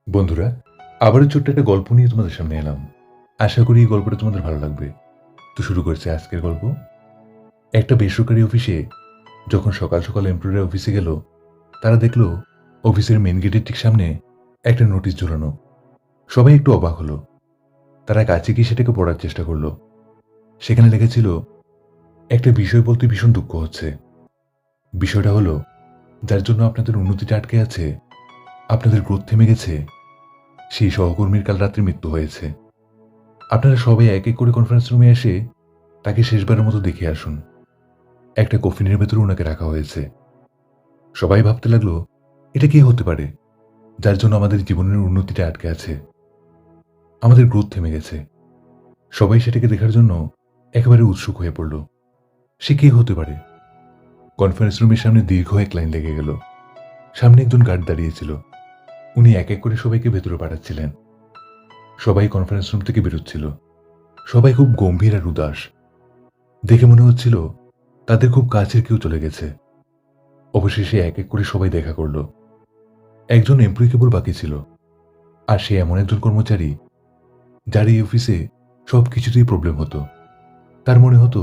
বন্ধুরা, আবারও ছোট্ট একটা গল্প নিয়ে তোমাদের সামনে এলাম। আশা করি এই গল্পটা তোমাদের ভালো লাগবে। তো শুরু করছি আজকের গল্প। একটা বেসরকারি অফিসে যখন সকাল সকাল এমপ্লয়িরা অফিসে গেল, তারা দেখলো অফিসের মেন গেটের ঠিক সামনে একটা নোটিশ ঝুলানো। সবাই একটু অবাক হলো। তারা কাছে গিয়ে সেটাকে পড়ার চেষ্টা করলো। সেখানে লেখা ছিল, একটা বিষয় বলতে ভীষণ দুঃখ হচ্ছে। বিষয়টা হলো, যার জন্য আপনাদের উন্নতিটা আটকে আছে, আপনাদের গ্রোথ থেমে গেছে, সেই সহকর্মীর কাল রাত্রে মৃত্যু হয়েছে। আপনারা সবাই এক এক করে কনফারেন্স রুমে এসে তাকে শেষবারের মতো দেখে আসুন। একটা কফিনের ভেতরে ওনাকে রাখা হয়েছে। সবাই ভাবতে লাগলো, এটা কি হতে পারে যার জন্য আমাদের জীবনের উন্নতিটা আটকে আছে, আমাদের গ্রোথ থেমে গেছে। সবাই সেটাকে দেখার জন্য একেবারে উৎসুক হয়ে পড়ল। সে কে হতে পারে? কনফারেন্স রুমের সামনে দীর্ঘ এক লাইন লেগে গেল। সামনে একজন গার্ড দাঁড়িয়েছিল। উনি এক এক করে সবাইকে ভেতরে পাঠাচ্ছিলেন। সবাই কনফারেন্স রুম থেকে বেরোচ্ছিল। সবাই খুব গম্ভীর আর উদাস। দেখে মনে হচ্ছিল তাদের খুব কাছের কেউ চলে গেছে। অবশেষে এক এক করে সবাই দেখা করল। একজন এমপ্লয়ি কেবল বাকি ছিল, আর সে এমন একজন কর্মচারী যার এই অফিসে সবকিছুতেই প্রবলেম হতো। তার মনে হতো,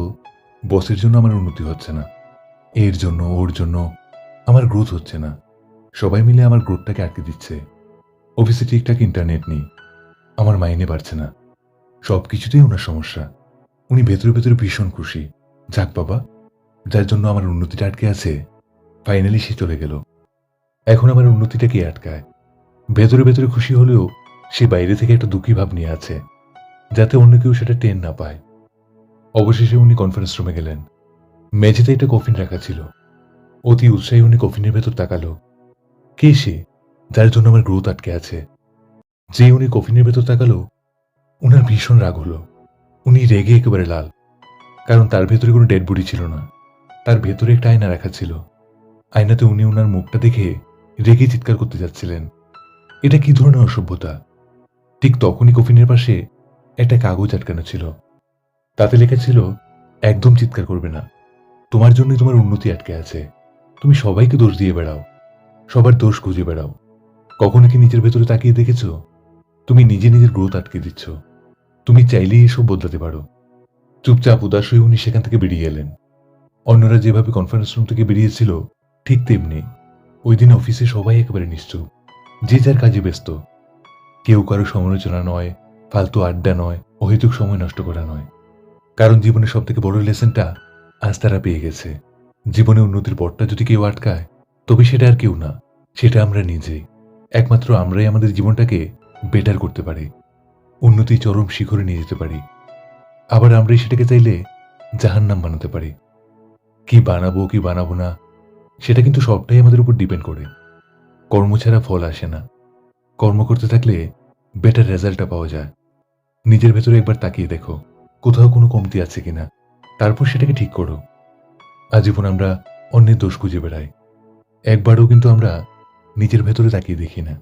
বসের জন্য আমার উন্নতি হচ্ছে না, এর জন্য ওর জন্য আমার গ্রোথ হচ্ছে না। সবাই মিলে আমার গ্রোথটাকে আটকে দিচ্ছে। অফিসে ঠিকঠাক ইন্টারনেট নেই, আমার মাইনে বাড়ছে না। সবকিছুতেই ওনার সমস্যা। উনি ভেতরে ভেতরে ভীষণ খুশি। যাক বাবা, যার জন্য আমার উন্নতিটা আটকে আছে, ফাইনালি সে চলে গেল। এখন আমার উন্নতিটা কে আটকায়? ভেতরে ভেতরে খুশি হলেও সে বাইরে থেকে একটা দুঃখী ভাব নিয়ে আছে, যাতে অন্য কেউ সেটা টের না পায়। অবশেষে উনি কনফারেন্স রুমে গেলেন। মেঝেতে একটা কফিন রাখা ছিল। অতি উৎসাহী উনি কফিনের ভেতর তাকালো। কে সে যার জন্য আমার গ্রোথ আটকে আছে? যে উনি কফিনের ভেতর তাকালো, উনার ভীষণ রাগ হলো। উনি রেগে একেবারে লাল। কারণ তার ভেতরে কোনো ডেড বডি ছিল না, তার ভেতরে একটা আয়না রাখা ছিল। আয়নাতে উনি ওনার মুখটা দেখে রেগে চিৎকার করতে যাচ্ছিলেন। এটা কি ধরনের অসভ্যতা! ঠিক তখনই কফিনের পাশে একটা কাগজ আটকানো ছিল। তাতে লেখা ছিল, একদম চিৎকার করবে না, তোমার জন্যই তোমার উন্নতি আটকে আছে। তুমি সবাইকে দোষ দিয়ে বেড়াও, সবার দোষ খুঁজে বেড়াও। কখনো কি নিজের ভেতরে তাকিয়ে দেখেছো? তুমি নিজে নিজের গ্রোথ আটকে দিচ্ছ। তুমি চাইলেই এসব বদলাতে পারো। চুপচাপ উদাস হয়ে উনি সেখান থেকে বেরিয়ে এলেন। অন্যরা যেভাবে কনফারেন্স রুম থেকে বেরিয়েছিল, ঠিক তেমনি ওই দিন অফিসে সবাই একেবারে নিশ্চুপ। যে যার কাজে ব্যস্ত। কেউ কারো সমালোচনা নয়, ফালতু আড্ডা নয়, অহেতুক সময় নষ্ট করা নয়। কারণ জীবনের সব থেকে বড় লেসনটা আজ তারা পেয়ে গেছে। জীবনে উন্নতির পথটা যদি কেউ আটকায়, তবে সেটা আর কেউ না, সেটা আমরা নিজেই। একমাত্র আমরাই আমাদের জীবনটাকে বেটার করতে পারি, উন্নতি চরম শিখরে নিয়ে যেতে পারি। আবার আমরাই সেটাকে চাইলে জাহান্নাম বানাতে পারি। কি বানাবো কি বানাবো না, সেটা কিন্তু সবটাই আমাদের উপর ডিপেন্ড করে। কর্ম ছাড়া ফল আসে না। কর্ম করতে থাকলে বেটার রেজাল্টটা পাওয়া যায়। নিজের ভেতরে একবার তাকিয়ে দেখো, কোথাও কোনো কমতি আছে কিনা, তারপর সেটাকে ঠিক করো। আজীবন আমরা অন্যের দোষ খুঁজে বেড়াই, একবারও কিন্তু আমরা নিজের ভেতরে তাকিয়ে দেখি না।